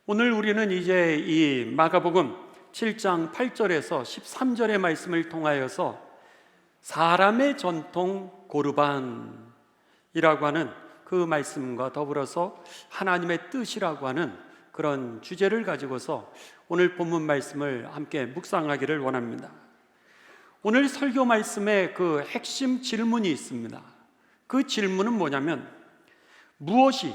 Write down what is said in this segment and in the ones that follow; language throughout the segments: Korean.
오늘 우리는 이제 이 마가복음 7장 8절에서 13절의 말씀을 통하여서 사람의 전통 고르반이라고 하는 그 말씀과 더불어서 하나님의 뜻이라고 하는 그런 주제를 가지고서 오늘 본문 말씀을 함께 묵상하기를 원합니다. 오늘 설교 말씀에 그 핵심 질문이 있습니다. 그 질문은 뭐냐면, 무엇이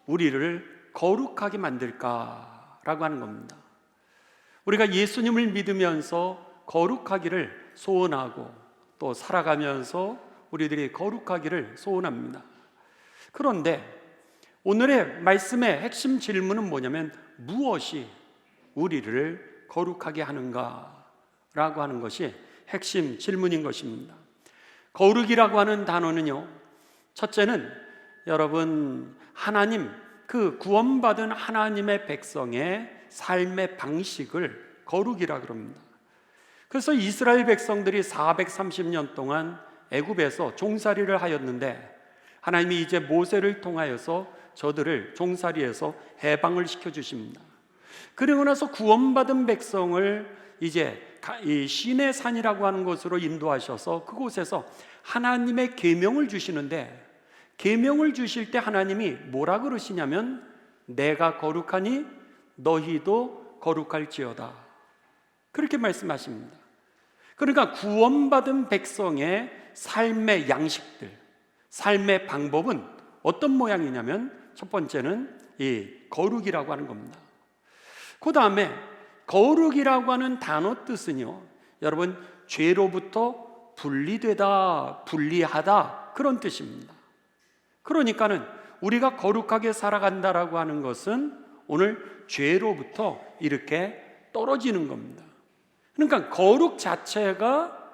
우리를 거룩하게 만들까라고 하는 겁니다. 우리가 예수님을 믿으면서 거룩하기를 소원하고 또 살아가면서 우리들이 거룩하기를 소원합니다. 그런데 오늘의 말씀의 핵심 질문은 뭐냐면, 무엇이 우리를 거룩하게 하는가라고 하는 것이 핵심 질문인 것입니다. 거룩이라고 하는 단어는요, 첫째는 여러분, 하나님, 그 구원받은 하나님의 백성의 삶의 방식을 거룩이라 그럽니다. 그래서 이스라엘 백성들이 430년 동안 애굽에서 종살이를 하였는데, 하나님이 이제 모세를 통하여서 저들을 종살이에서 해방을 시켜주십니다. 그리고 나서 구원받은 백성을 이제 이 시내 산이라고 하는 곳으로 인도하셔서 그곳에서 하나님의 계명을 주시는데, 계명을 주실 때 하나님이 뭐라 그러시냐면, 내가 거룩하니 너희도 거룩할지어다, 그렇게 말씀하십니다. 그러니까 구원받은 백성의 삶의 양식들, 삶의 방법은 어떤 모양이냐면, 첫 번째는 이 거룩이라고 하는 겁니다. 그 다음에 거룩이라고 하는 단어 뜻은요, 여러분, 죄로부터 분리되다, 분리하다, 그런 뜻입니다. 그러니까는 우리가 거룩하게 살아간다라고 하는 것은 오늘 죄로부터 이렇게 떨어지는 겁니다. 그러니까 거룩 자체가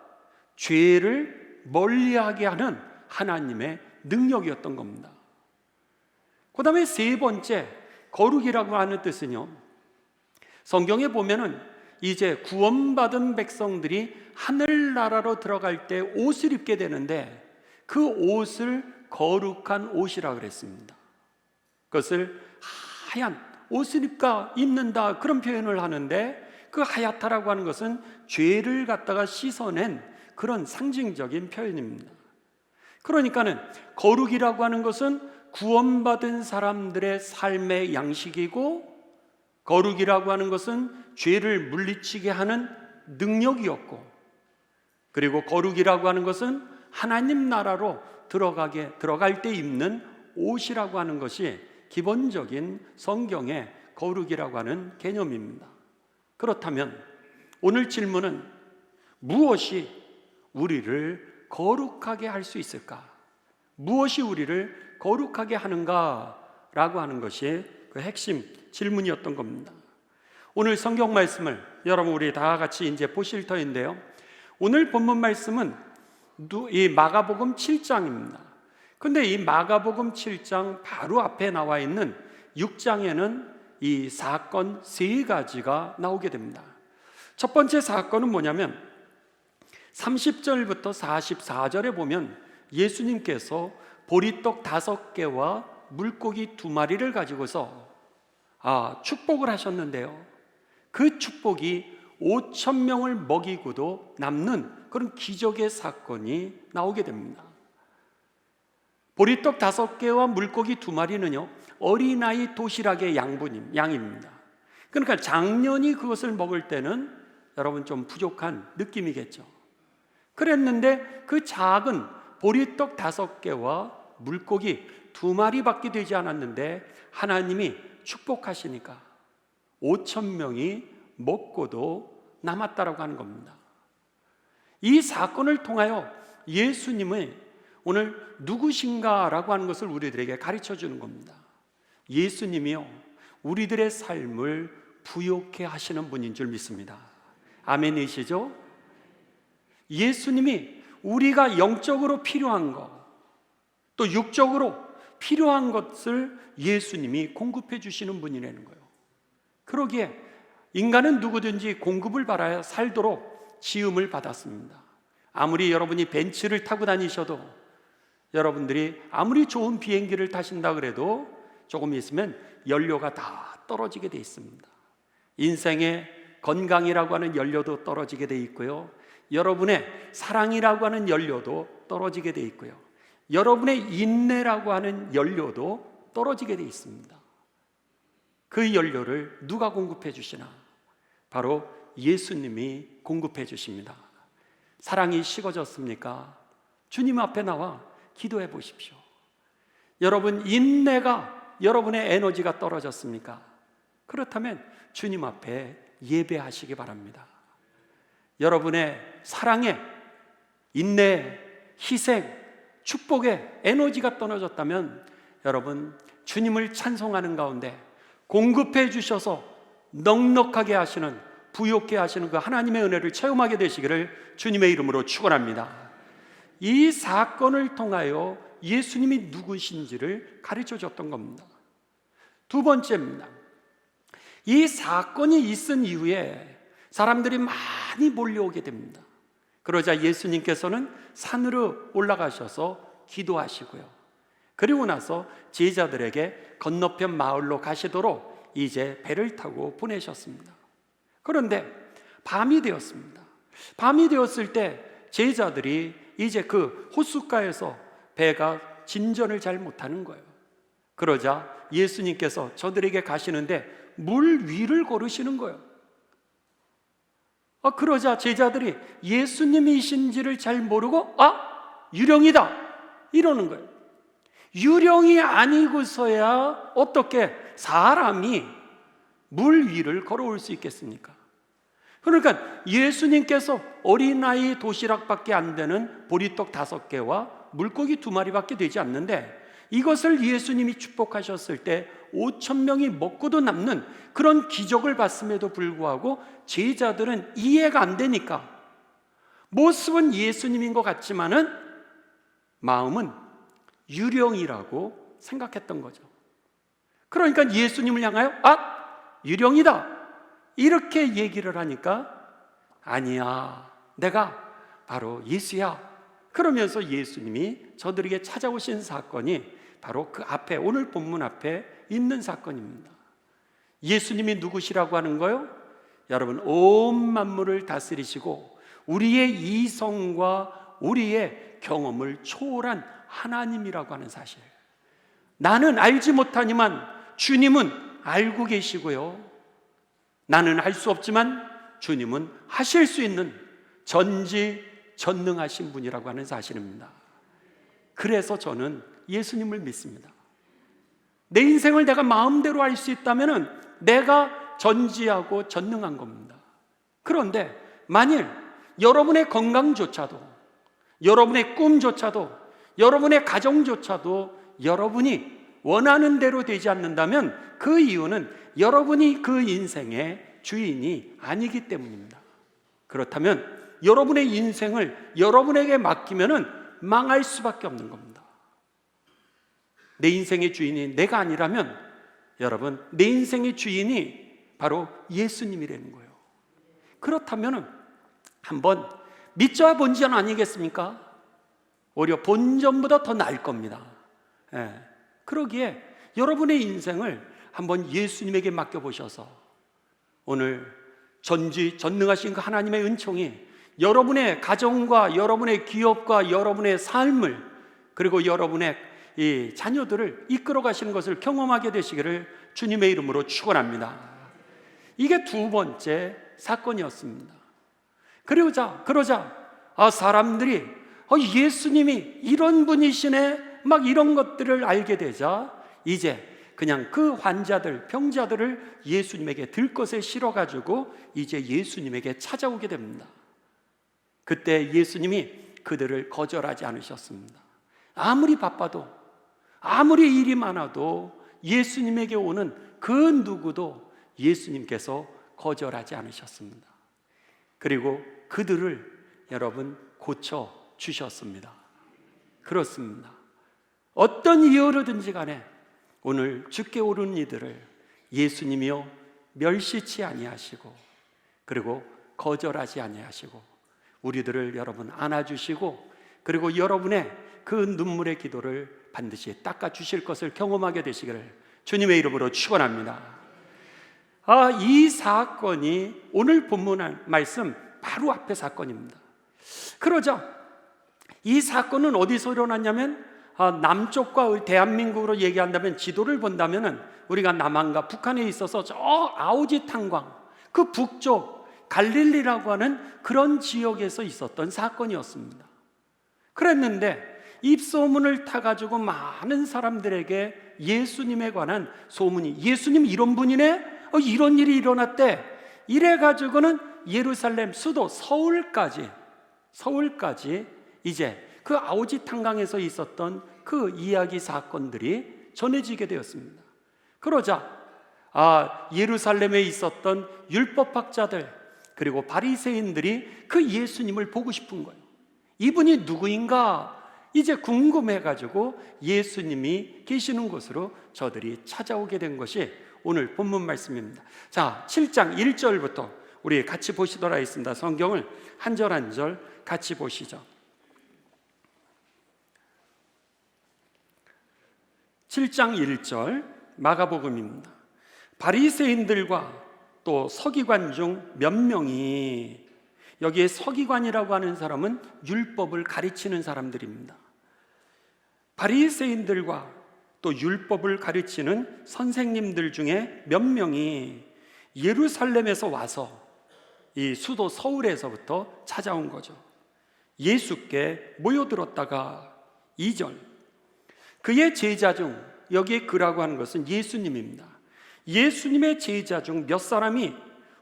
죄를 멀리하게 하는 하나님의 능력이었던 겁니다. 그 다음에 세 번째, 거룩이라고 하는 뜻은요, 성경에 보면은 이제 구원받은 백성들이 하늘나라로 들어갈 때 옷을 입게 되는데, 그 옷을 거룩한 옷이라 그랬습니다. 그것을 하얀 옷을 입는다, 그런 표현을 하는데, 그 하얗다라고 하는 것은 죄를 갖다가 씻어낸 그런 상징적인 표현입니다. 그러니까는 거룩이라고 하는 것은 구원받은 사람들의 삶의 양식이고, 거룩이라고 하는 것은 죄를 물리치게 하는 능력이었고, 그리고 거룩이라고 하는 것은 하나님 나라로 들어갈 때 입는 옷이라고 하는 것이 기본적인 성경의 거룩이라고 하는 개념입니다. 그렇다면 오늘 질문은, 무엇이 우리를 거룩하게 할 수 있을까? 무엇이 우리를 거룩하게 하는가라고 하는 것이 그 핵심 질문이었던 겁니다. 오늘 성경 말씀을 여러분 우리 다 같이 이제 보실 터인데요, 오늘 본문 말씀은 이 마가복음 7장입니다. 근데 이 마가복음 7장 바로 앞에 나와 있는 6장에는 이 사건 세 가지가 나오게 됩니다. 첫 번째 사건은 뭐냐면, 30절부터 44절에 보면 예수님께서 보리떡 5개와 물고기 2마리를 가지고서 축복을 하셨는데요, 그 축복이 5,000명을 먹이고도 남는 그런 기적의 사건이 나오게 됩니다. 보리떡 5개와 물고기 2마리는요 어린아이 도시락의 양입니다. 그러니까 작년이 그것을 먹을 때는 여러분 좀 부족한 느낌이겠죠. 그랬는데 그 작은 보리떡 5개와 물고기 2마리밖에 되지 않았는데, 하나님이 축복하시니까 5,000명이 먹고도 남았다라고 하는 겁니다. 이 사건을 통하여 예수님의 오늘 누구신가라고 하는 것을 우리들에게 가르쳐 주는 겁니다. 예수님이요, 우리들의 삶을 부욕해 하시는 분인 줄 믿습니다. 아멘이시죠? 예수님이 우리가 영적으로 필요한 것, 또 육적으로 필요한 것을 예수님이 공급해 주시는 분이라는 거예요. 그러기에 인간은 누구든지 공급을 받아야 살도록 지음을 받았습니다. 아무리 여러분이 벤츠를 타고 다니셔도, 여러분들이 아무리 좋은 비행기를 타신다 그래도 조금 있으면 연료가 다 떨어지게 돼 있습니다. 인생의 건강이라고 하는 연료도 떨어지게 돼 있고요, 여러분의 사랑이라고 하는 연료도 떨어지게 돼 있고요, 여러분의 인내라고 하는 연료도 떨어지게 돼 있습니다. 그 연료를 누가 공급해 주시나? 바로 예수님이 공급해 주십니다. 사랑이 식어졌습니까? 주님 앞에 나와 기도해 보십시오. 여러분, 인내가 여러분의 에너지가 떨어졌습니까? 그렇다면 주님 앞에 예배하시기 바랍니다. 여러분의 사랑에, 인내, 희생, 축복에 에너지가 떨어졌다면 여러분, 주님을 찬송하는 가운데 공급해 주셔서 넉넉하게 하시는, 부욕케 하시는 그 하나님의 은혜를 체험하게 되시기를 주님의 이름으로 축원합니다. 이 사건을 통하여 예수님이 누구신지를 가르쳐 줬던 겁니다. 두 번째입니다. 이 사건이 있은 이후에 사람들이 많이 몰려오게 됩니다. 그러자 예수님께서는 산으로 올라가셔서 기도하시고요, 그리고 나서 제자들에게 건너편 마을로 가시도록 이제 배를 타고 보내셨습니다. 그런데 밤이 되었습니다. 밤이 되었을 때 제자들이 이제 그 호숫가에서 배가 진전을 잘 못하는 거예요. 그러자 예수님께서 저들에게 가시는데 물 위를 걸으시는 거예요. 그러자 제자들이 예수님이신지를 잘 모르고 유령이다 이러는 거예요. 유령이 아니고서야 어떻게 사람이 물 위를 걸어올 수 있겠습니까? 그러니까 예수님께서 어린아이 도시락밖에 안 되는 보리떡 5개와 물고기 2마리밖에 되지 않는데, 이것을 예수님이 축복하셨을 때 5,000명이 먹고도 남는 그런 기적을 봤음에도 불구하고 제자들은 이해가 안 되니까, 모습은 예수님인 것 같지만은 마음은 유령이라고 생각했던 거죠. 그러니까 예수님을 향하여 유령이다 이렇게 얘기를 하니까, 아니야, 내가 바로 예수야. 그러면서 예수님이 저들에게 찾아오신 사건이 바로 그 앞에, 오늘 본문 앞에 있는 사건입니다. 예수님이 누구시라고 하는 거요? 여러분, 온 만물을 다스리시고 우리의 이성과 우리의 경험을 초월한 하나님이라고 하는 사실. 나는 알지 못하니만 주님은 알고 계시고요, 나는 할 수 없지만 주님은 하실 수 있는 전지전능하신 분이라고 하는 사실입니다. 그래서 저는 예수님을 믿습니다. 내 인생을 내가 마음대로 할 수 있다면 내가 전지하고 전능한 겁니다. 그런데 만일 여러분의 건강조차도, 여러분의 꿈조차도, 여러분의 가정조차도 여러분이 원하는 대로 되지 않는다면 그 이유는 여러분이 그 인생의 주인이 아니기 때문입니다. 그렇다면 여러분의 인생을 여러분에게 맡기면은 망할 수밖에 없는 겁니다. 내 인생의 주인이 내가 아니라면 여러분, 내 인생의 주인이 바로 예수님이라는 거예요. 그렇다면 한번 믿자 본전 아니겠습니까? 오히려 본전보다 더 나을 겁니다. 그러기에 여러분의 인생을 한번 예수님에게 맡겨보셔서 오늘 전지전능하신 그 하나님의 은총이 여러분의 가정과 여러분의 기업과 여러분의 삶을, 그리고 여러분의 이 자녀들을 이끌어 가시는 것을 경험하게 되시기를 주님의 이름으로 축원합니다. 이게 두 번째 사건이었습니다. 그러자 사람들이 예수님이 이런 분이시네 막 이런 것들을 알게 되자 이제 그냥 그 환자들, 병자들을 예수님에게 들것에 실어가지고 이제 예수님에게 찾아오게 됩니다. 그때 예수님이 그들을 거절하지 않으셨습니다. 아무리 바빠도, 아무리 일이 많아도 예수님에게 오는 그 누구도 예수님께서 거절하지 않으셨습니다. 그리고 그들을 여러분 고쳐 주셨습니다. 그렇습니다. 어떤 이유로든지 간에 오늘 주께 오른 이들을 예수님이요 멸시치 아니하시고, 그리고 거절하지 아니하시고 우리들을 여러분 안아주시고, 그리고 여러분의 그 눈물의 기도를 반드시 닦아주실 것을 경험하게 되시기를 주님의 이름으로 축원합니다. 이 사건이 오늘 본문 말씀 바로 앞의 사건입니다. 그러자 이 사건은 어디서 일어났냐면 남쪽과 대한민국으로 얘기한다면 지도를 본다면 우리가 남한과 북한에 있어서 저 아오지 탄광 그 북쪽 갈릴리라고 하는 그런 지역에서 있었던 사건이었습니다. 그랬는데 입소문을 타가지고 많은 사람들에게 예수님에 관한 소문이, 예수님 이런 분이네? 이런 일이 일어났대. 이래가지고는 예루살렘 수도 서울까지 이제 그 아오지 탄광에서 있었던 그 이야기 사건들이 전해지게 되었습니다. 그러자 예루살렘에 있었던 율법학자들 그리고 바리새인들이 그 예수님을 보고 싶은 거예요. 이분이 누구인가 이제 궁금해가지고 예수님이 계시는 곳으로 저들이 찾아오게 된 것이 오늘 본문 말씀입니다. 자, 7장 1절부터 우리 같이 보시도록 하겠습니다. 성경을 한 절 한 절 같이 보시죠. 7장 1절 마가복음입니다. 바리새인들과 또 서기관 중 몇 명이, 여기에 서기관이라고 하는 사람은 율법을 가르치는 사람들입니다. 바리새인들과 또 율법을 가르치는 선생님들 중에 몇 명이 예루살렘에서 와서 이 수도 서울에서부터 찾아온 거죠. 예수께 모여들었다가 2절 그의 제자 중, 여기에 그라고 하는 것은 예수님입니다. 예수님의 제자 중 몇 사람이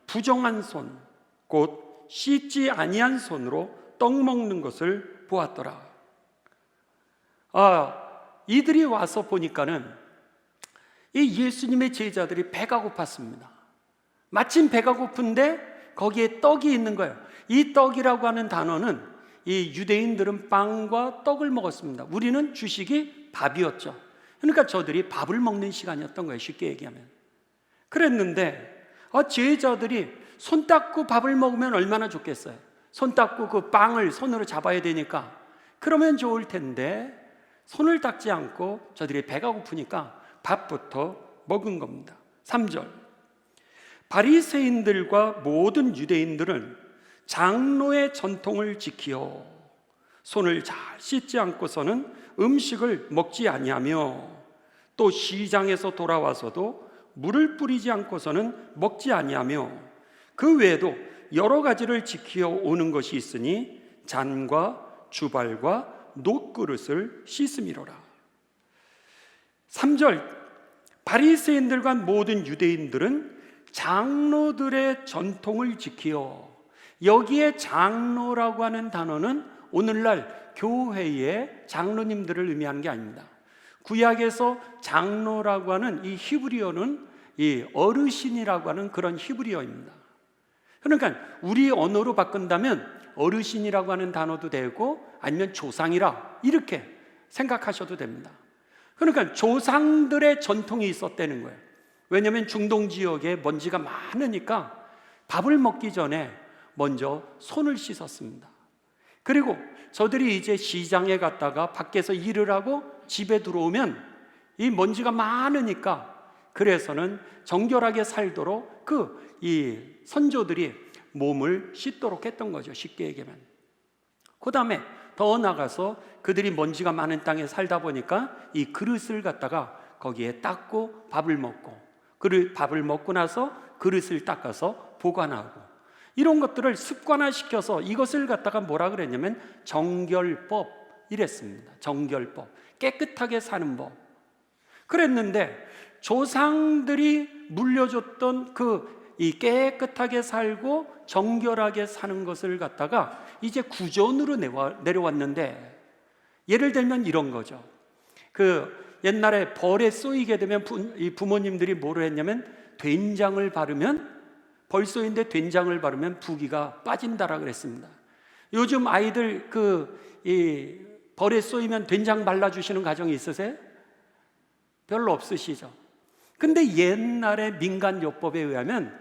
부정한 손, 곧 씻지 아니한 손으로 떡 먹는 것을 보았더라. 이들이 와서 보니까는 이 예수님의 제자들이 배가 고팠습니다. 마침 배가 고픈데 거기에 떡이 있는 거예요. 이 떡이라고 하는 단어는 이 유대인들은 빵과 떡을 먹었습니다. 우리는 주식이 밥이었죠. 그러니까 저들이 밥을 먹는 시간이었던 거예요, 쉽게 얘기하면. 그랬는데 제자들이 손 닦고 밥을 먹으면 얼마나 좋겠어요. 손 닦고 그 빵을 손으로 잡아야 되니까 그러면 좋을 텐데 손을 닦지 않고 저들이 배가 고프니까 밥부터 먹은 겁니다. 3절 바리새인들과 모든 유대인들은 장로의 전통을 지키어 손을 잘 씻지 않고서는 음식을 먹지 아니하며 또 시장에서 돌아와서도 물을 뿌리지 않고서는 먹지 아니하며 그 외에도 여러 가지를 지키어 오는 것이 있으니 잔과 주발과 놋그릇을 씻음이로라. 3절 바리새인들과 모든 유대인들은 장로들의 전통을 지키어, 여기에 장로라고 하는 단어는 오늘날 교회의 장로님들을 의미하는 게 아닙니다. 구약에서 장로라고 하는 이 히브리어는 이 어르신이라고 하는 그런 히브리어입니다. 그러니까 우리 언어로 바꾼다면 어르신이라고 하는 단어도 되고 아니면 조상이라 이렇게 생각하셔도 됩니다. 그러니까 조상들의 전통이 있었다는 거예요. 왜냐하면 중동 지역에 먼지가 많으니까 밥을 먹기 전에 먼저 손을 씻었습니다. 그리고 저들이 이제 시장에 갔다가 밖에서 일을 하고 집에 들어오면 이 먼지가 많으니까 그래서는 정결하게 살도록 이 선조들이 몸을 씻도록 했던 거죠, 쉽게 얘기하면. 그 다음에 더 나가서 그들이 먼지가 많은 땅에 살다 보니까 이 그릇을 갖다가 거기에 닦고 밥을 먹고, 밥을 먹고 나서 그릇을 닦아서 보관하고, 이런 것들을 습관화시켜서 이것을 갖다가 뭐라 그랬냐면 정결법 이랬습니다. 정결법, 깨끗하게 사는 법. 그랬는데 조상들이 물려줬던 이 깨끗하게 살고 정결하게 사는 것을 갖다가 이제 구전으로 내려왔는데, 예를 들면 이런 거죠. 옛날에 벌에 쏘이게 되면 부모님들이 뭐를 했냐면 된장을 바르면, 벌 쏘인데 된장을 바르면 부기가 빠진다라 그랬습니다. 요즘 아이들 이 벌에 쏘이면 된장 발라주시는 가정이 있으세요? 별로 없으시죠? 근데 옛날에 민간요법에 의하면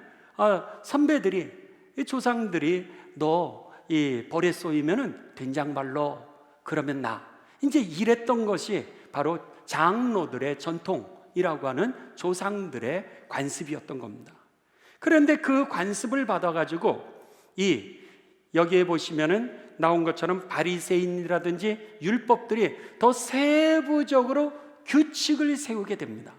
선배들이, 조상들이 너 이 벌에 쏘이면은 된장 발라, 그러면 나. 이제 이랬던 것이 바로 장로들의 전통이라고 하는 조상들의 관습이었던 겁니다. 그런데 그 관습을 받아가지고 여기에 보시면은 나온 것처럼 바리새인이라든지 율법들이 더 세부적으로 규칙을 세우게 됩니다.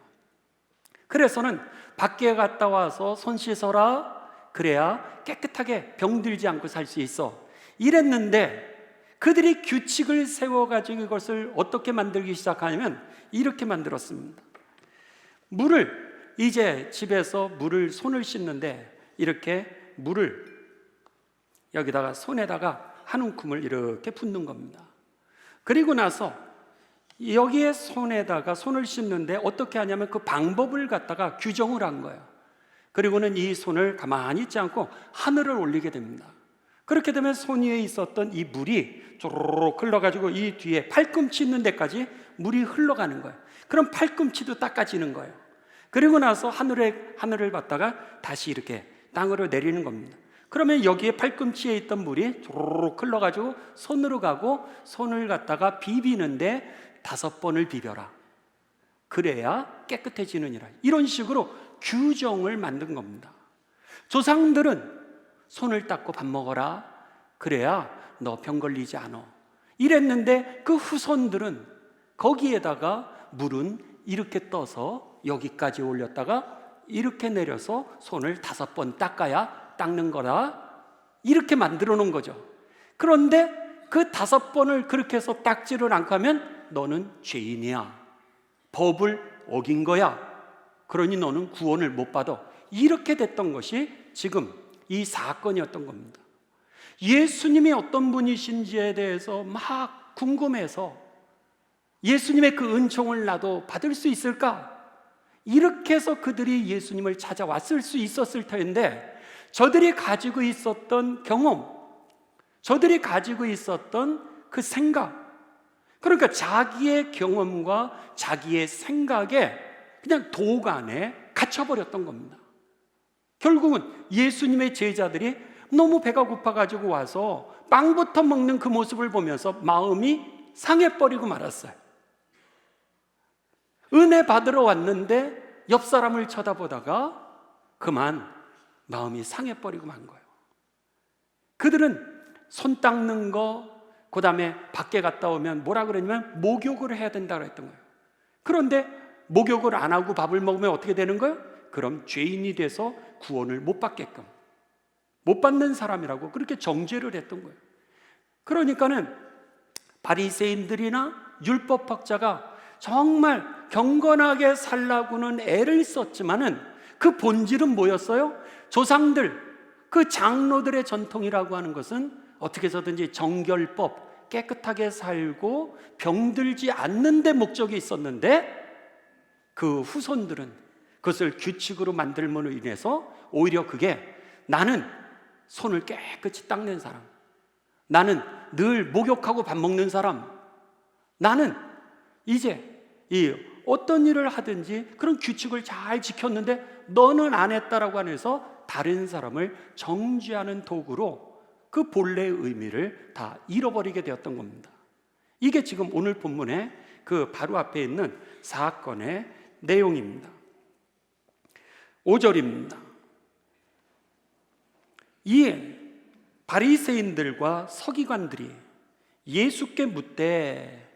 그래서는 밖에 갔다 와서 손 씻어라, 그래야 깨끗하게 병들지 않고 살 수 있어, 이랬는데 그들이 규칙을 세워가지고 이것을 어떻게 만들기 시작하냐면 이렇게 만들었습니다. 이제 집에서 손을 씻는데 이렇게 물을 여기다가 손에다가 한 움큼을 이렇게 붓는 겁니다. 그리고 나서 여기에 손을 씻는데 어떻게 하냐면 그 방법을 갖다가 규정을 한 거예요. 그리고는 이 손을 가만히 있지 않고 하늘을 올리게 됩니다. 그렇게 되면 손 위에 있었던 이 물이 쪼르륵 흘러가지고 이 뒤에 팔꿈치 있는 데까지 물이 흘러가는 거예요. 그럼 팔꿈치도 닦아지는 거예요. 그리고 나서 하늘을 받다가 다시 이렇게 땅으로 내리는 겁니다. 그러면 여기에 팔꿈치에 있던 물이 쪼르륵 흘러가지고 손으로 가고, 손을 갖다가 비비는데 5번을 비벼라, 그래야 깨끗해지느니라. 이런 식으로 규정을 만든 겁니다. 조상들은 손을 닦고 밥 먹어라, 그래야 너 병 걸리지 않아, 이랬는데 그 후손들은 거기에다가 물은 이렇게 떠서 여기까지 올렸다가 이렇게 내려서 손을 5번 닦아야 닦는 거라, 이렇게 만들어 놓은 거죠. 그런데 그 5번을 그렇게 해서 닦지를 않고 하면 너는 죄인이야, 법을 어긴 거야, 그러니 너는 구원을 못 받아, 이렇게 됐던 것이 지금 이 사건이었던 겁니다. 예수님이 어떤 분이신지에 대해서 막 궁금해서 예수님의 그 은총을 나도 받을 수 있을까? 이렇게 해서 그들이 예수님을 찾아왔을 수 있었을 텐데, 저들이 가지고 있었던 경험, 저들이 가지고 있었던 그 생각, 그러니까 자기의 경험과 자기의 생각에 그냥 도간에 갇혀버렸던 겁니다. 결국은 예수님의 제자들이 너무 배가 고파가지고 와서 빵부터 먹는 그 모습을 보면서 마음이 상해버리고 말았어요. 은혜 받으러 왔는데 옆 사람을 쳐다보다가 그만 마음이 상해버리고 만 거예요. 그들은 손 닦는 거, 그 다음에 밖에 갔다 오면 뭐라 그러냐면 목욕을 해야 된다고 했던 거예요. 그런데 목욕을 안 하고 밥을 먹으면 어떻게 되는 거예요? 그럼 죄인이 돼서 구원을 못 받게끔, 못 받는 사람이라고 그렇게 정죄를 했던 거예요. 그러니까는 바리새인들이나 율법학자가 정말 경건하게 살라고는 애를 썼지만은 그 본질은 뭐였어요? 조상들, 그 장로들의 전통이라고 하는 것은 어떻게 해서든지 정결법, 깨끗하게 살고 병들지 않는 데 목적이 있었는데, 그 후손들은 그것을 규칙으로 만들므로 인해서 오히려 그게 나는 손을 깨끗이 닦는 사람, 나는 늘 목욕하고 밥 먹는 사람, 나는 이제 이 어떤 일을 하든지 그런 규칙을 잘 지켰는데 너는 안 했다라고 하면서 다른 사람을 정죄하는 도구로 그 본래의 의미를 다 잃어버리게 되었던 겁니다. 이게 지금 오늘 본문의 그 바로 앞에 있는 사건의 내용입니다. 5절입니다. 이에 바리새인들과 서기관들이 예수께 묻되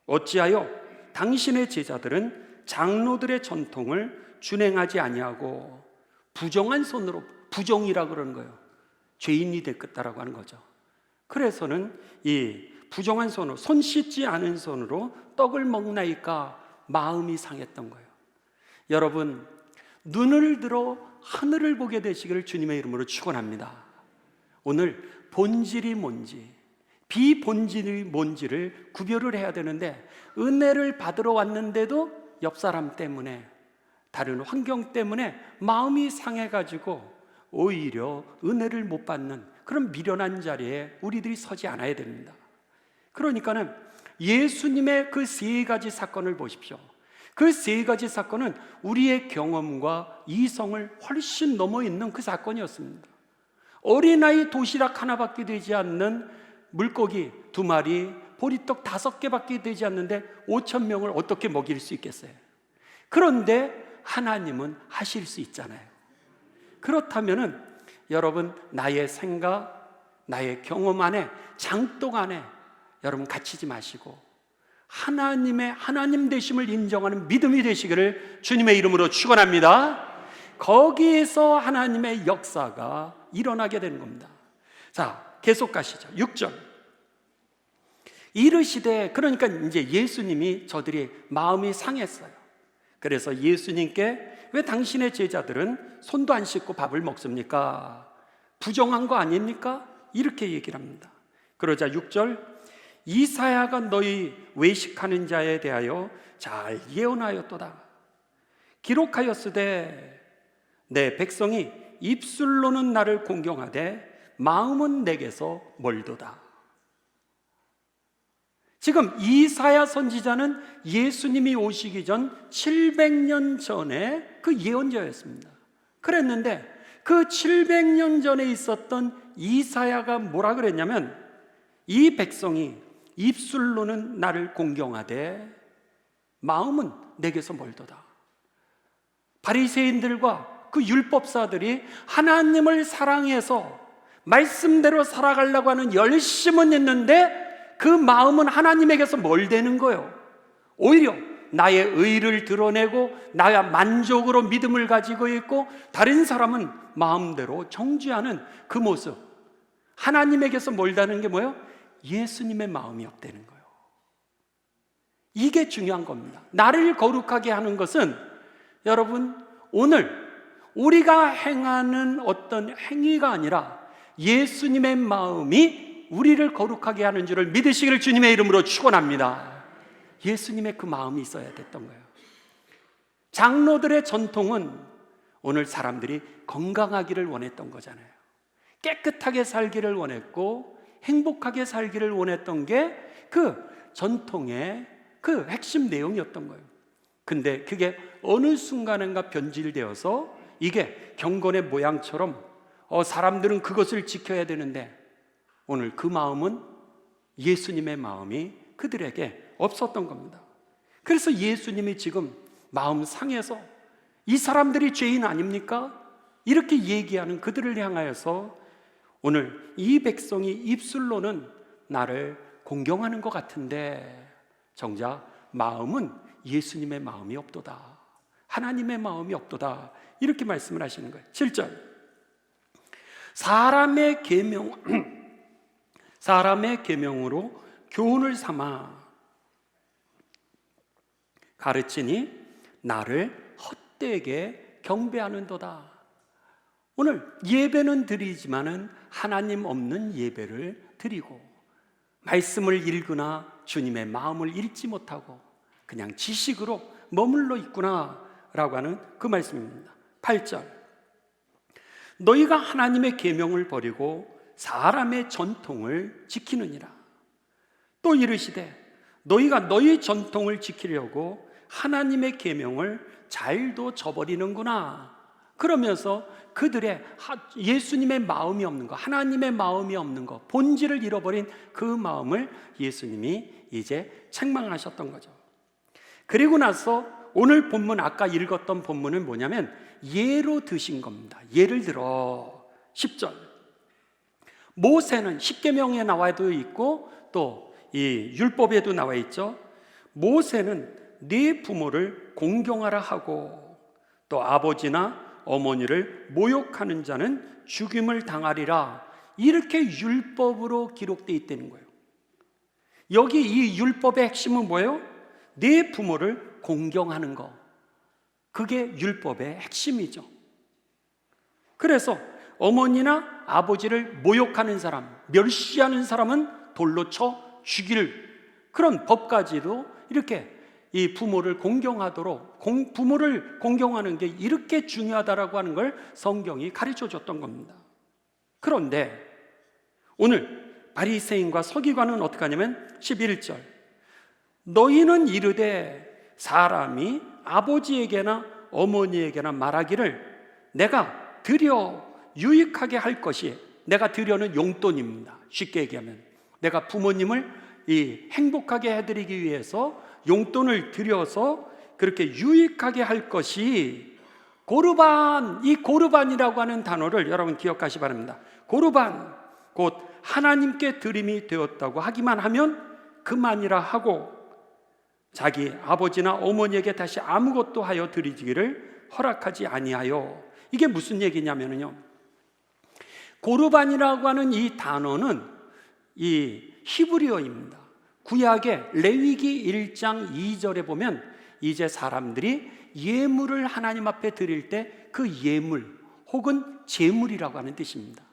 어찌하여 당신의 제자들은 장로들의 전통을 준행하지 아니하고 부정한 손으로, 부정이라 그러는 거예요. 죄인이 됐다라고 하는 거죠. 그래서는 이 부정한 손으로, 손 씻지 않은 손으로 떡을 먹나이까 마음이 상했던 거예요. 여러분, 눈을 들어 하늘을 보게 되시기를 주님의 이름으로 축원합니다. 오늘 본질이 뭔지, 비본질이 뭔지를 구별을 해야 되는데, 은혜를 받으러 왔는데도 옆 사람 때문에, 다른 환경 때문에 마음이 상해가지고 오히려 은혜를 못 받는 그런 미련한 자리에 우리들이 서지 않아야 됩니다. 그러니까는 예수님의 그 3가지 사건을 보십시오. 그 3가지 사건은 우리의 경험과 이성을 훨씬 넘어 있는 그 사건이었습니다. 어린아이 도시락 하나밖에 되지 않는 물고기 2마리, 보리떡 5개밖에 되지 않는데 5,000명을 어떻게 먹일 수 있겠어요? 그런데 하나님은 하실 수 있잖아요. 그렇다면은 여러분, 나의 생각, 나의 경험 안에, 장독 안에 여러분 갇히지 마시고 하나님 되심을 인정하는 믿음이 되시기를 주님의 이름으로 축원합니다. 거기에서 하나님의 역사가 일어나게 되는 겁니다. 자, 계속 가시죠. 6절. 이르시되, 그러니까 이제 예수님이 저들이 마음이 상했어요. 그래서 예수님께 왜 당신의 제자들은 손도 안 씻고 밥을 먹습니까? 부정한 거 아닙니까? 이렇게 얘기를 합니다. 그러자 6절, 이사야가 너희 외식하는 자에 대하여 잘 예언하였도다. 기록하였으되 내 백성이 입술로는 나를 공경하되 마음은 내게서 멀도다. 지금 이사야 선지자는 예수님이 오시기 전 700년 전에 그 예언자였습니다. 그랬는데 그 700년 전에 있었던 이사야가 뭐라 그랬냐면, 이 백성이 입술로는 나를 공경하되 마음은 내게서 멀도다. 바리새인들과 그 율법사들이 하나님을 사랑해서 말씀대로 살아가려고 하는 열심은 있는데 그 마음은 하나님에게서 멀대는 거예요. 오히려 나의 의를 드러내고 나야 만족으로 믿음을 가지고 있고 다른 사람은 마음대로 정죄하는 그 모습, 하나님에게서 멀다는 게 뭐예요? 예수님의 마음이 없다는 거예요. 이게 중요한 겁니다. 나를 거룩하게 하는 것은 여러분, 오늘 우리가 행하는 어떤 행위가 아니라 예수님의 마음이 우리를 거룩하게 하는 줄을 믿으시기를 주님의 이름으로 축원합니다. 예수님의 그 마음이 있어야 됐던 거예요. 장로들의 전통은 오늘 사람들이 건강하기를 원했던 거잖아요. 깨끗하게 살기를 원했고 행복하게 살기를 원했던 게 그 전통의 그 핵심 내용이었던 거예요. 근데 그게 어느 순간인가 변질되어서 이게 경건의 모양처럼 사람들은 그것을 지켜야 되는데 오늘 그 마음은 예수님의 마음이 그들에게 없었던 겁니다. 그래서 예수님이 지금 마음 상해서 이 사람들이 죄인 아닙니까? 이렇게 얘기하는 그들을 향하여서 오늘 이 백성이 입술로는 나를 공경하는 것 같은데 정작 마음은 예수님의 마음이 없도다, 하나님의 마음이 없도다, 이렇게 말씀을 하시는 거예요. 7절, 사람의 계명으로 교훈을 삼아 가르치니 나를 헛되게 경배하는도다. 오늘 예배는 드리지만은 하나님 없는 예배를 드리고 말씀을 읽으나 주님의 마음을 읽지 못하고 그냥 지식으로 머물러 있구나 라고 하는 그 말씀입니다. 8절, 너희가 하나님의 계명을 버리고 사람의 전통을 지키느니라. 또 이르시되 너희가 너희 전통을 지키려고 하나님의 계명을 잘도 저버리는구나. 그러면서 그들의 예수님의 마음이 없는 것, 하나님의 마음이 없는 것, 본질을 잃어버린 그 마음을 예수님이 이제 책망하셨던 거죠. 그리고 나서 오늘 본문, 아까 읽었던 본문은 뭐냐면 예로 드신 겁니다. 예를 들어 10절, 모세는 십계명에 나와도 있고 또 이 율법에도 나와 있죠. 모세는 네 부모를 공경하라 하고 또 아버지나 어머니를 모욕하는 자는 죽임을 당하리라, 이렇게 율법으로 기록되어 있다는 거예요. 여기 이 율법의 핵심은 뭐예요? 네 부모를 공경하는 거, 그게 율법의 핵심이죠. 그래서 어머니나 아버지를 모욕하는 사람, 멸시하는 사람은 돌로 쳐 죽일 그런 법까지도 이렇게 이 부모를 공경하도록, 부모를 공경하는 게 이렇게 중요하다라고 하는 걸 성경이 가르쳐 줬던 겁니다. 그런데 오늘 바리새인과 서기관은 어떻게 하냐면 11절, 너희는 이르되 사람이 아버지에게나 어머니에게나 말하기를 내가 드려 유익하게 할 것이, 내가 드려는 용돈입니다. 쉽게 얘기하면 내가 부모님을 행복하게 해드리기 위해서 용돈을 드려서 그렇게 유익하게 할 것이 고르반, 이 고르반이라고 하는 단어를 여러분 기억하시 바랍니다. 고르반, 곧 하나님께 드림이 되었다고 하기만 하면 그만이라 하고 자기 아버지나 어머니에게 다시 아무것도 하여 드리기를 허락하지 아니하여. 이게 무슨 얘기냐면요, 고르반이라고 하는 이 단어는 이 히브리어입니다. 구약의 레위기 1장 2절에 보면 이제 사람들이 예물을 하나님 앞에 드릴 때 그 예물 혹은 제물이라고 하는 뜻입니다.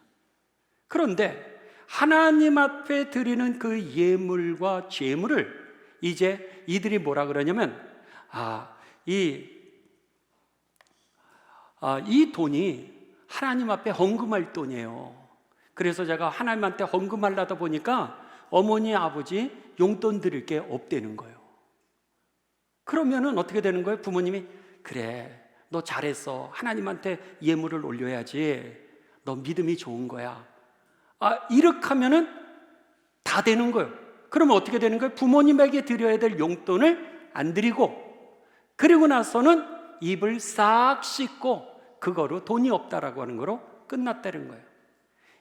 그런데 하나님 앞에 드리는 그 예물과 제물을 이제 이들이 뭐라 그러냐면 이 돈이 하나님 앞에 헌금할 돈이에요. 그래서 제가 하나님한테 헌금하려다 보니까 어머니 아버지 용돈 드릴 게 없다는 거예요. 그러면은 어떻게 되는 거예요? 부모님이 그래, 너 잘했어, 하나님한테 예물을 올려야지, 너 믿음이 좋은 거야, 이렇게 하면은 다 되는 거예요. 그러면 어떻게 되는 거예요? 부모님에게 드려야 될 용돈을 안 드리고, 그리고 나서는 입을 싹 씻고 그거로 돈이 없다라고 하는 거로 끝났다는 거예요.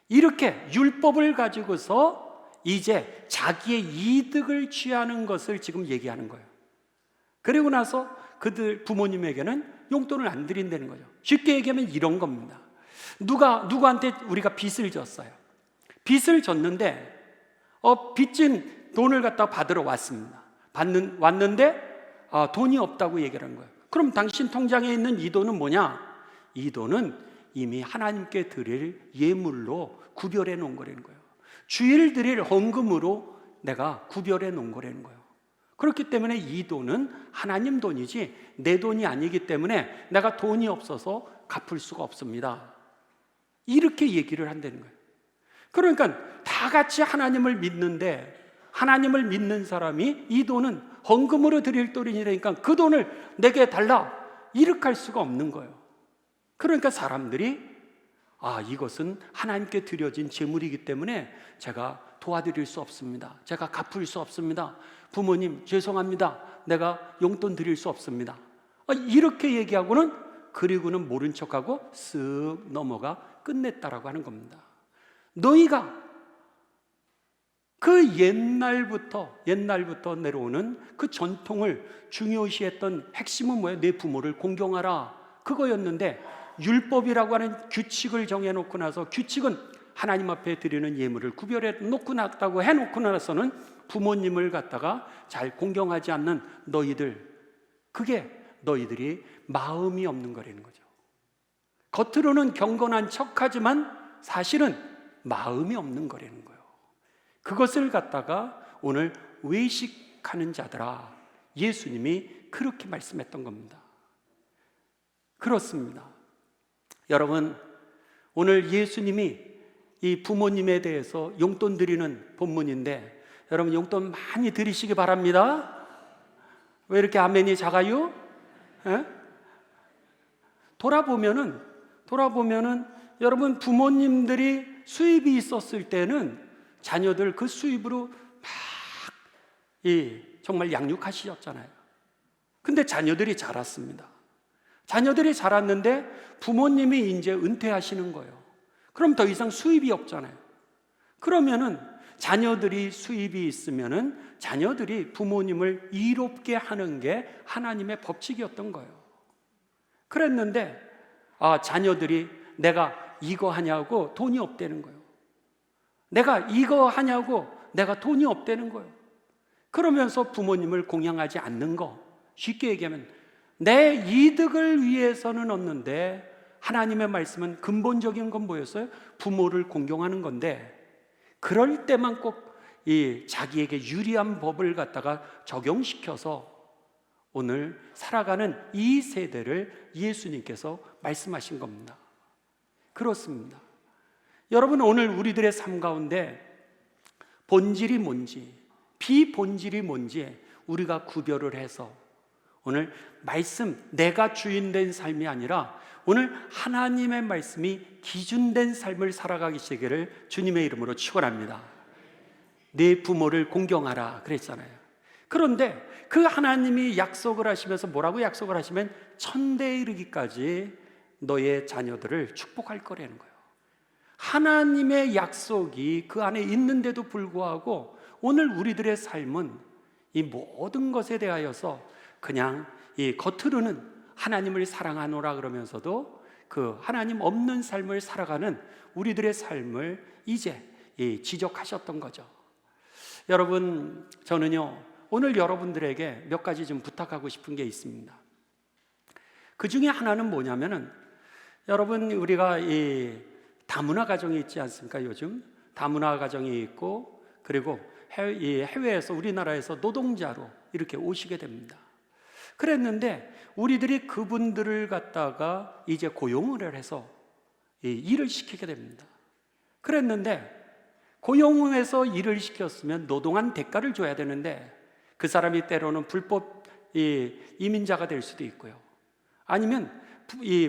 이렇게 율법을 가지고서 이제 자기의 이득을 취하는 것을 지금 얘기하는 거예요. 그리고 나서 그들 부모님에게는 용돈을 안 드린다는 거죠. 쉽게 얘기하면 이런 겁니다. 누구한테 우리가 빚을 졌어요. 빚을 졌는데 빚진 돈을 갖다 받으러 왔습니다. 왔는데 돈이 없다고 얘기를 한 거예요. 그럼 당신 통장에 있는 이 돈은 뭐냐? 이 돈은 이미 하나님께 드릴 예물로 구별해 놓은 거라는 거예요. 주일 드릴 헌금으로 내가 구별해 놓은 거라는 거예요. 그렇기 때문에 이 돈은 하나님 돈이지 내 돈이 아니기 때문에 내가 돈이 없어서 갚을 수가 없습니다. 이렇게 얘기를 한다는 거예요. 그러니까 다 같이 하나님을 믿는데, 하나님을 믿는 사람이 이 돈은 헌금으로 드릴 돈이니까 그 돈을 내게 달라, 이렇게 할 수가 없는 거예요. 그러니까 사람들이 이것은 하나님께 드려진 제물이기 때문에 제가 도와드릴 수 없습니다, 제가 갚을 수 없습니다, 부모님 죄송합니다, 내가 용돈 드릴 수 없습니다, 이렇게 얘기하고는, 그리고는 모른 척하고 쓱 넘어가 끝냈다라고 하는 겁니다. 너희가 그 옛날부터 내려오는 그 전통을 중요시했던 핵심은 뭐예요? 내 부모를 공경하라, 그거였는데, 율법이라고 하는 규칙을 정해놓고 나서, 규칙은 하나님 앞에 드리는 예물을 구별해 놓고 났다고 해놓고 나서는 부모님을 갖다가 잘 공경하지 않는 너희들, 그게 너희들이 마음이 없는 거라는 거죠. 겉으로는 경건한 척하지만 사실은 마음이 없는 거라는 거예요. 그것을 갖다가 오늘 외식하는 자들아, 예수님이 그렇게 말씀했던 겁니다. 그렇습니다. 여러분, 오늘 예수님이 이 부모님에 대해서 용돈 드리는 본문인데, 여러분 용돈 많이 드리시기 바랍니다. 왜 이렇게 아멘이 작아요? 돌아보면은 여러분 부모님들이 수입이 있었을 때는 자녀들 그 수입으로 정말 양육하셨잖아요. 근데 자녀들이 자랐습니다. 자녀들이 자랐는데 부모님이 이제 은퇴하시는 거예요. 그럼 더 이상 수입이 없잖아요. 그러면은 자녀들이 수입이 있으면은 자녀들이 부모님을 이롭게 하는 게 하나님의 법칙이었던 거예요. 그랬는데 자녀들이 내가 이거 하냐고 돈이 없다는 거예요. 내가 이거 하냐고 내가 돈이 없다는 거예요. 그러면서 부모님을 공양하지 않는 거, 쉽게 얘기하면 내 이득을 위해서는 얻는데, 하나님의 말씀은 근본적인 건 뭐였어요? 부모를 공경하는 건데, 그럴 때만 꼭 이 자기에게 유리한 법을 갖다가 적용시켜서 오늘 살아가는 이 세대를 예수님께서 말씀하신 겁니다. 그렇습니다. 여러분, 오늘 우리들의 삶 가운데 본질이 뭔지, 비본질이 뭔지 우리가 구별을 해서 오늘 말씀, 내가 주인된 삶이 아니라 오늘 하나님의 말씀이 기준된 삶을 살아가기 시기를 주님의 이름으로 축원합니다. 내 부모를 공경하라 그랬잖아요. 그런데 그 하나님이 약속을 하시면서 뭐라고 약속을 하시면 천대에 이르기까지 너의 자녀들을 축복할 거라는 거예요. 하나님의 약속이 그 안에 있는데도 불구하고 오늘 우리들의 삶은 이 모든 것에 대하여서 그냥 이 겉으로는 하나님을 사랑하노라 그러면서도 그 하나님 없는 삶을 살아가는 우리들의 삶을 이제 지적하셨던 거죠. 여러분, 저는요 오늘 여러분들에게 몇 가지 좀 부탁하고 싶은 게 있습니다. 그 중에 하나는 뭐냐면은, 여러분, 우리가 이 다문화 가정이 있지 않습니까? 요즘 다문화 가정이 있고, 그리고 해외에서, 우리나라에서 노동자로 이렇게 오시게 됩니다. 그랬는데 우리들이 그분들을 갖다가 이제 고용을 해서 일을 시키게 됩니다. 그랬는데 고용해서 일을 시켰으면 노동한 대가를 줘야 되는데, 그 사람이 때로는 불법 이민자가 될 수도 있고요, 아니면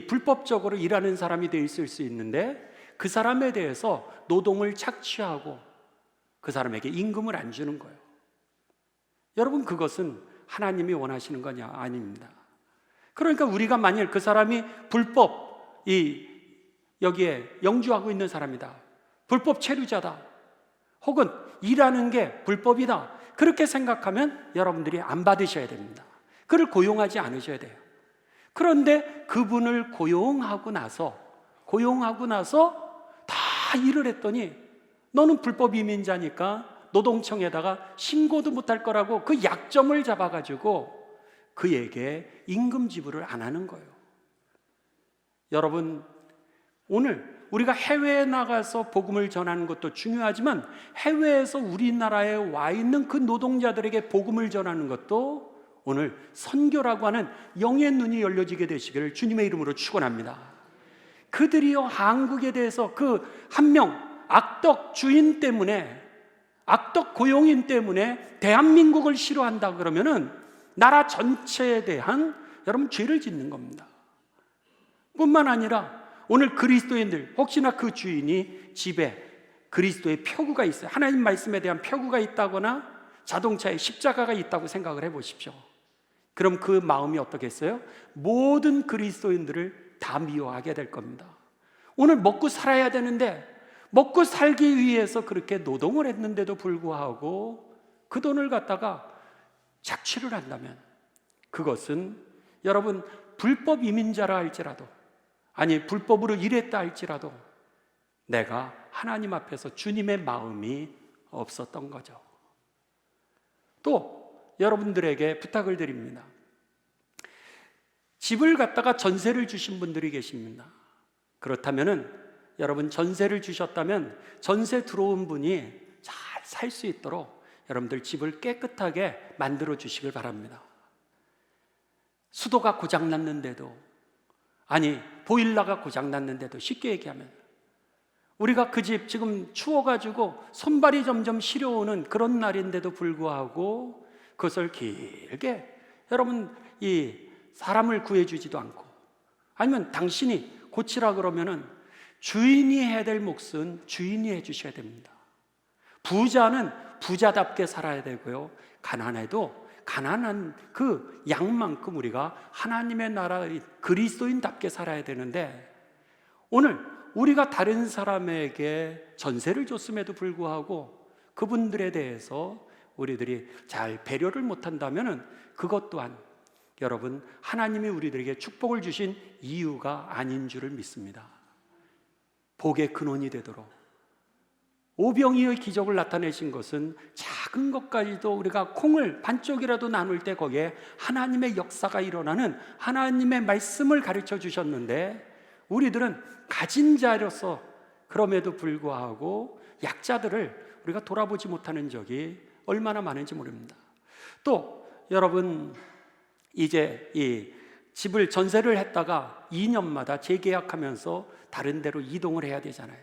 불법적으로 일하는 사람이 돼 있을 수 있는데 그 사람에 대해서 노동을 착취하고 그 사람에게 임금을 안 주는 거예요. 여러분, 그것은 하나님이 원하시는 거냐? 아닙니다. 그러니까 우리가 만일 그 사람이 불법 여기에 영주하고 있는 사람이다, 불법 체류자다, 혹은 일하는 게 불법이다, 그렇게 생각하면 여러분들이 안 받으셔야 됩니다. 그를 고용하지 않으셔야 돼요. 그런데 그분을 고용하고 나서 다 일을 했더니 너는 불법 이민자니까 노동청에다가 신고도 못할 거라고 그 약점을 잡아가지고 그에게 임금 지불을 안 하는 거예요. 여러분, 오늘 우리가 해외에 나가서 복음을 전하는 것도 중요하지만 해외에서 우리나라에 와 있는 그 노동자들에게 복음을 전하는 것도 오늘 선교라고 하는 영의 눈이 열려지게 되시기를 주님의 이름으로 축원합니다. 그들이요, 한국에 대해서 그 한 명 악덕 주인 때문에, 악덕 고용인 때문에 대한민국을 싫어한다 그러면은 나라 전체에 대한 여러분 죄를 짓는 겁니다. 뿐만 아니라 오늘 그리스도인들, 혹시나 그 주인이 집에 그리스도의 표구가 있어요, 하나님 말씀에 대한 표구가 있다거나 자동차에 십자가가 있다고 생각을 해보십시오. 그럼 그 마음이 어떻겠어요? 모든 그리스도인들을 다 미워하게 될 겁니다. 오늘 먹고 살아야 되는데, 먹고 살기 위해서 그렇게 노동을 했는데도 불구하고 그 돈을 갖다가 착취를 한다면 그것은 여러분 불법 이민자라 할지라도, 아니 불법으로 일했다 할지라도 내가 하나님 앞에서 주님의 마음이 없었던 거죠. 또 여러분들에게 부탁을 드립니다. 집을 갖다가 전세를 주신 분들이 계십니다. 그렇다면은 여러분, 전세를 주셨다면 전세 들어온 분이 잘 살 수 있도록 여러분들 집을 깨끗하게 만들어 주시길 바랍니다. 수도가 고장났는데도, 아니 보일러가 고장났는데도, 쉽게 얘기하면 우리가 그 집 지금 추워가지고 손발이 점점 시려오는 그런 날인데도 불구하고 그것을 길게 여러분 이 사람을 구해주지도 않고, 아니면 당신이 고치라 그러면은 주인이 해야 될 몫은 주인이 해주셔야 됩니다. 부자는 부자답게 살아야 되고요, 가난해도 가난한 그 양만큼 우리가 하나님의 나라의 그리스도인답게 살아야 되는데, 오늘 우리가 다른 사람에게 전세를 줬음에도 불구하고 그분들에 대해서 우리들이 잘 배려를 못한다면 그것 또한 여러분 하나님이 우리들에게 축복을 주신 이유가 아닌 줄을 믿습니다. 복의 근원이 되도록 오병이의 기적을 나타내신 것은 작은 것까지도 우리가 콩을 반쪽이라도 나눌 때 거기에 하나님의 역사가 일어나는 하나님의 말씀을 가르쳐 주셨는데, 우리들은 가진 자로서 그럼에도 불구하고 약자들을 우리가 돌아보지 못하는 적이 얼마나 많은지 모릅니다. 또 여러분, 이제 이 집을 전세를 했다가 2년마다 재계약하면서 다른 데로 이동을 해야 되잖아요.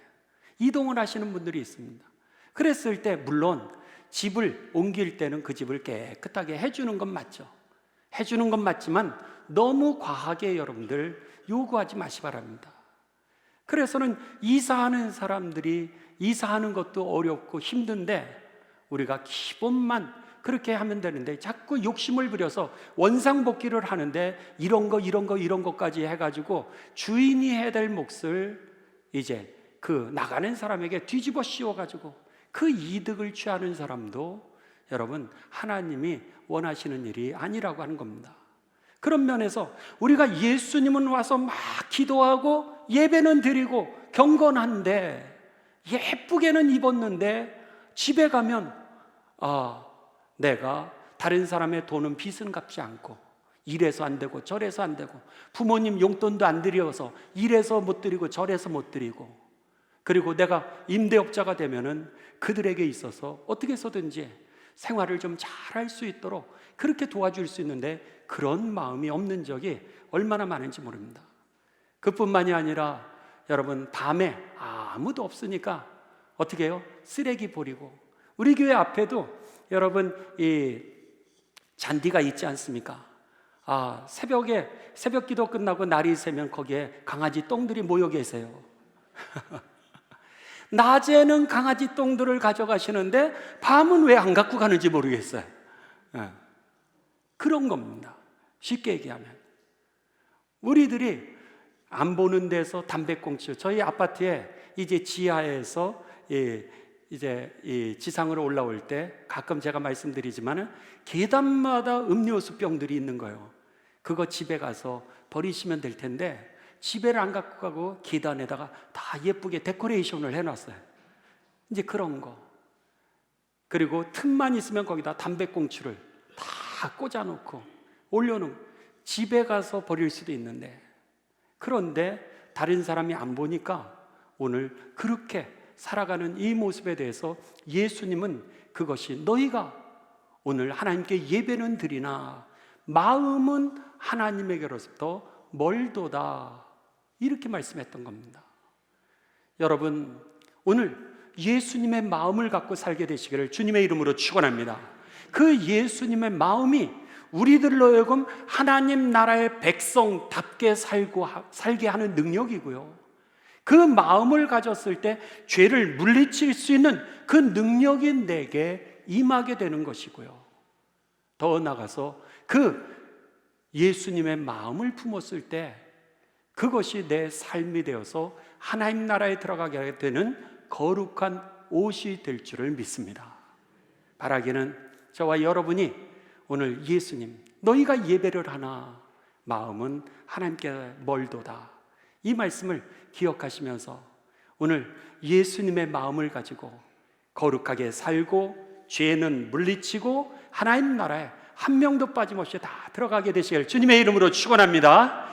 이동을 하시는 분들이 있습니다. 그랬을 때 물론 집을 옮길 때는 그 집을 깨끗하게 해주는 건 맞죠. 해주는 건 맞지만 너무 과하게 여러분들 요구하지 마시 바랍니다. 그래서는 이사하는 사람들이 이사하는 것도 어렵고 힘든데 우리가 기본만 그렇게 하면 되는데 자꾸 욕심을 부려서 원상복귀를 하는데 이런 것까지 해가지고 주인이 해야 될 몫을 이제 그 나가는 사람에게 뒤집어 씌워가지고 그 이득을 취하는 사람도 여러분 하나님이 원하시는 일이 아니라고 하는 겁니다. 그런 면에서 우리가 예수님은 와서 막 기도하고 예배는 드리고 경건한데 예쁘게는 입었는데 집에 가면 내가 다른 사람의 돈은 빚은 갚지 않고 이래서 안 되고 저래서 안 되고 부모님 용돈도 안 드려서 이래서 못 드리고 저래서 못 드리고 그리고 내가 임대업자가 되면은 그들에게 있어서 어떻게 해서든지 생활을 좀 잘할 수 있도록 그렇게 도와줄 수 있는데 그런 마음이 없는 적이 얼마나 많은지 모릅니다. 그뿐만이 아니라 여러분 밤에 아무도 없으니까 어떻게 해요? 쓰레기 버리고 우리 교회 앞에도 여러분 이 잔디가 있지 않습니까? 새벽에 새벽 기도 끝나고 날이 새면 거기에 강아지 똥들이 모여 계세요. 낮에는 강아지 똥들을 가져가시는데 밤은 왜 안 갖고 가는지 모르겠어요. 그런 겁니다. 쉽게 얘기하면 우리들이 안 보는 데서 담배꽁초, 저희 아파트에 이제 지하에서 이제 이 지상으로 올라올 때 가끔 제가 말씀드리지만은 계단마다 음료수 병들이 있는 거예요. 그거 집에 가서 버리시면 될 텐데 집에를 안 갖고 가고 계단에다가 다 예쁘게 데코레이션을 해놨어요. 이제 그런 거. 그리고 틈만 있으면 거기다 담배꽁초를 다 꽂아놓고 올려놓은 집에 가서 버릴 수도 있는데 그런데 다른 사람이 안 보니까 오늘 그렇게 살아가는 이 모습에 대해서 예수님은 그것이 너희가 오늘 하나님께 예배는 드리나 마음은 하나님에게로부터 멀도다 이렇게 말씀했던 겁니다. 여러분 오늘 예수님의 마음을 갖고 살게 되시기를 주님의 이름으로 축원합니다. 그 예수님의 마음이 우리들로 하여금 하나님 나라의 백성답게 살게 하는 능력이고요. 그 마음을 가졌을 때 죄를 물리칠 수 있는 그 능력이 내게 임하게 되는 것이고요. 더 나아가서 그 예수님의 마음을 품었을 때 그것이 내 삶이 되어서 하나님 나라에 들어가게 되는 거룩한 옷이 될 줄을 믿습니다. 바라기는 저와 여러분이 오늘 예수님 너희가 예배를 하나 마음은 하나님께 멀도다 이 말씀을 기억하시면서 오늘 예수님의 마음을 가지고 거룩하게 살고 죄는 물리치고 하나님 나라에 한 명도 빠짐없이 다 들어가게 되시길 주님의 이름으로 축원합니다.